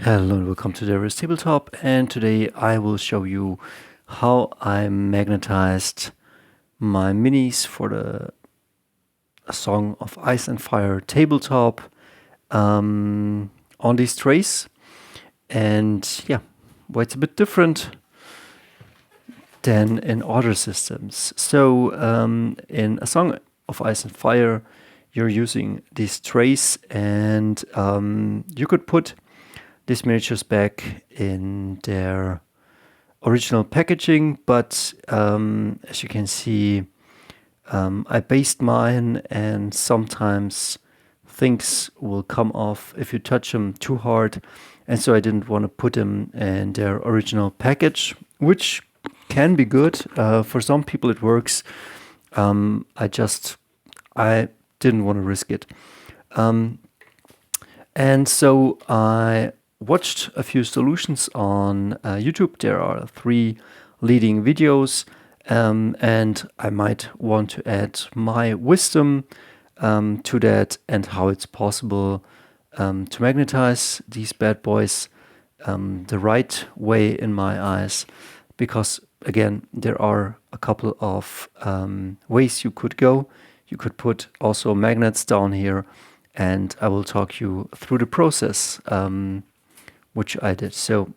Hello and welcome to Dario's Tabletop, and today I will show you how I magnetized my minis for the A Song of Ice and Fire tabletop on these trays. And yeah, well, it's a bit different than in other systems. So in A Song of Ice and Fire, you're using these trays, and you could put these miniatures back in their original packaging, but as you can see, I based mine, and sometimes things will come off if you touch them too hard, and so I didn't want to put them in their original package, which can be good. For some people it works. I didn't want to risk it. And so I watched a few solutions on YouTube. There are 3 leading videos, and I might want to add my wisdom to that and how it's possible to magnetize these bad boys the right way in my eyes. Because again, there are a couple of ways you could go. You could put also magnets down here, and I will talk you through the process, which I did. So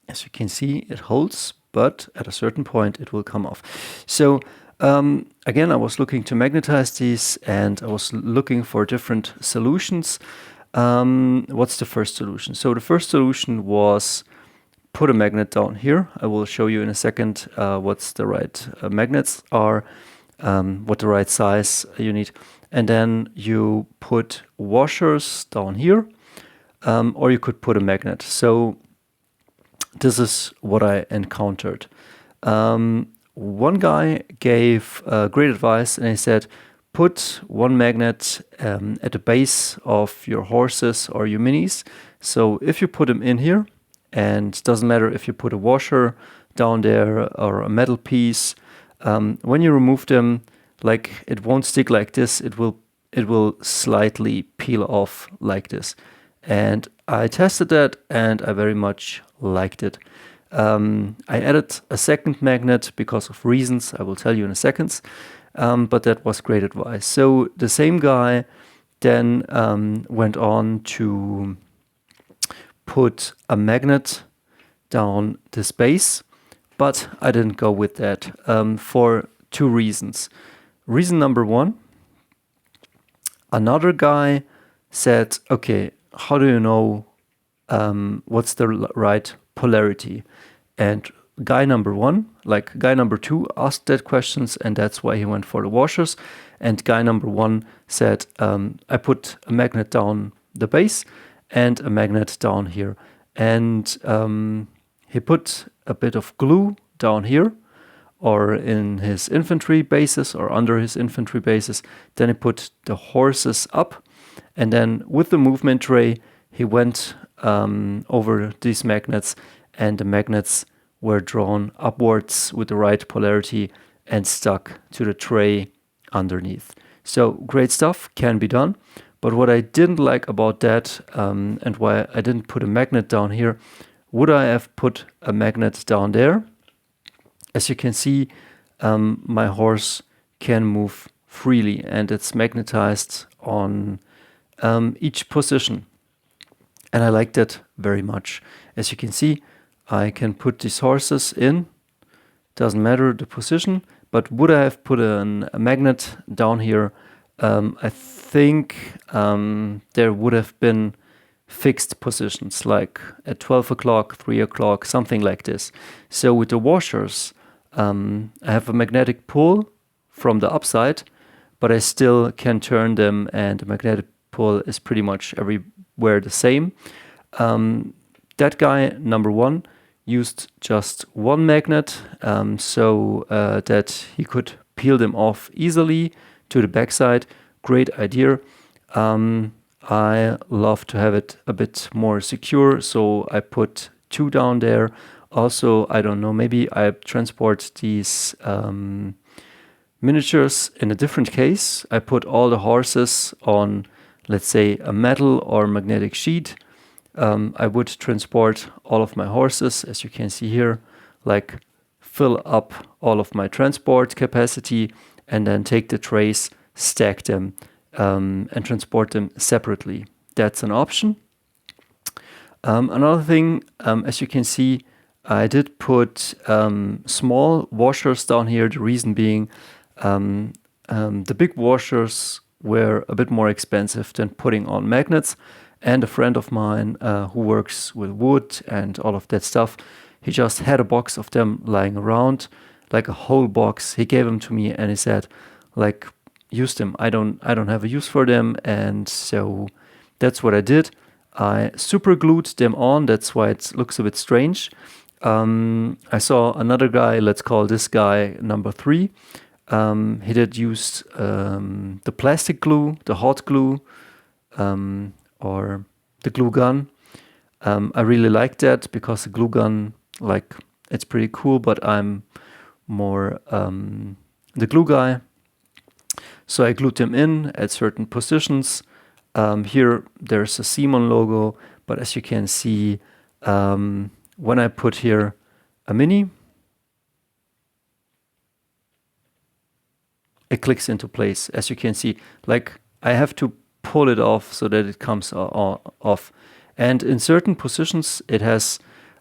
as you can see, it holds, but at a certain point it will come off. So again, I was looking to magnetize these, and I was looking for different solutions. What's the first solution? So the first solution was put a magnet down here. I will show you in a second what's the right magnets are, what the right size you need. And then you put washers down here, or you could put a magnet. So this is what I encountered. One guy gave great advice, and he said, put one magnet at the base of your horses or your minis. So if you put them in here, and it doesn't matter if you put a washer down there or a metal piece, when you remove them, like, it won't stick like this. It will slightly peel off like this. And I tested that, and I very much liked it. I added a second magnet because of reasons I will tell you in a second. But that was great advice. So the same guy then went on to put a magnet down this base, but I didn't go with that for 2 reasons. Reason number 1, another guy said, okay, how do you know what's the right polarity? And guy number 2 asked that questions, and that's why he went for the washers. And guy number 1 said, I put a magnet down the base and a magnet down here. And he put a bit of glue down here, or in his infantry bases, or under his infantry bases. Then he put the horses up, and then with the movement tray, he went over these magnets, and the magnets were drawn upwards with the right polarity and stuck to the tray underneath. So great stuff, can be done. But what I didn't like about that, and why I didn't put a magnet down here, would I have put a magnet down there? As you can see, my horse can move freely, and it's magnetized on each position. And I like that very much. As you can see, I can put these horses in. Doesn't matter the position. But would I have put a magnet down here? I think there would have been fixed positions, like at 12 o'clock, 3 o'clock, something like this. So with the washers, I have a magnetic pull from the upside, but I still can turn them, and the magnetic pull is pretty much everywhere the same. That guy, number 1, used just one magnet, so that he could peel them off easily to the backside. Great idea. I love to have it a bit more secure, so I put 2 down there. Also, I don't know, maybe I transport these miniatures in a different case. I put all the horses on let's say a metal or magnetic sheet, I would transport all of my horses, as you can see here, like fill up all of my transport capacity and then take the trays, stack them, and transport them separately. That's an option. Another thing, as you can see, I did put small washers down here. The reason being the big washers were a bit more expensive than putting on magnets. And a friend of mine who works with wood and all of that stuff, he just had a box of them lying around, like a whole box. He gave them to me and he said, like, use them. I don't have a use for them. And so that's what I did. I super glued them on. That's why it looks a bit strange. I saw another guy, let's call this guy number 3. He did use the plastic glue, the hot glue, or the glue gun. I really like that because the glue gun, like, it's pretty cool, but I'm more the glue guy. So I glued them in at certain positions. Here there's a Simon logo, but as you can see, when I put here a mini, it clicks into place. As you can see, like, I have to pull it off so that it comes off. And in certain positions, it has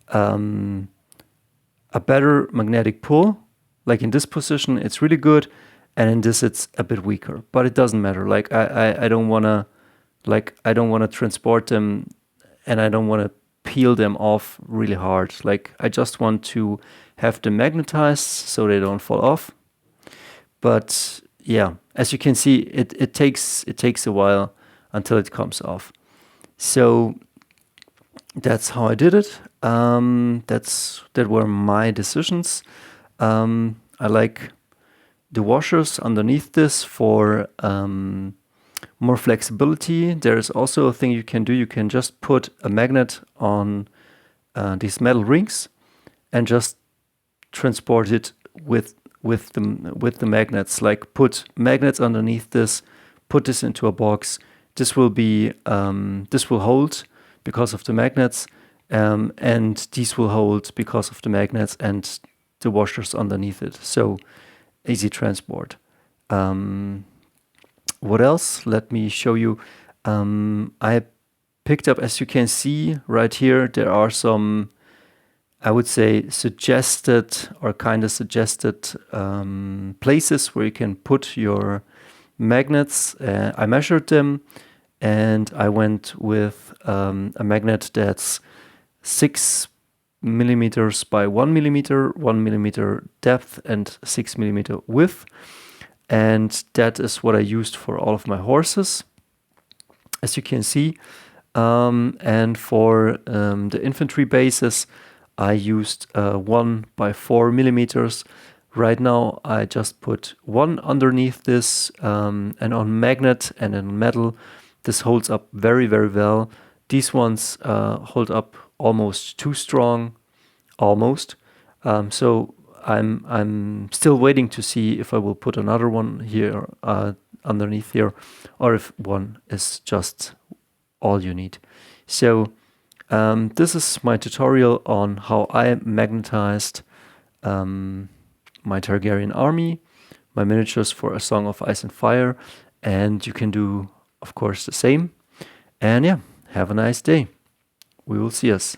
a better magnetic pull. Like in this position, it's really good. And in this, it's a bit weaker, but it doesn't matter. Like I don't want to transport them, and I don't want to peel them off really hard. Like I just want to have them magnetized so they don't fall off. But yeah, as you can see, it takes a while until it comes off. So that's how I did it. That were my decisions. I like the washers underneath this for more flexibility. There is also a thing you can do. You can just put a magnet on these metal rings and just transport it with the magnets. Like put magnets underneath this, put this into a box. This will hold because of the magnets, and these will hold because of the magnets and the washers underneath it. So easy transport. What else? Let me show you. I picked up, as you can see right here, there are some, I would say, suggested places where you can put your magnets. I measured them, and I went with a magnet that's 6 millimeters by 1 millimeter, 1 millimeter depth, and 6 millimeter width. And that is what I used for all of my horses, as you can see. And for the infantry bases, I used 1 by 4 millimeters. Right now, I just put 1 underneath this, and on magnet and in metal, this holds up very, very well. These ones hold up almost too strong, almost. So I'm still waiting to see if I will put another one here underneath here, or if one is just all you need. So this is my tutorial on how I magnetized my Targaryen army, my miniatures for A Song of Ice and Fire, and you can do, of course, the same. And yeah, have a nice day. We will see us.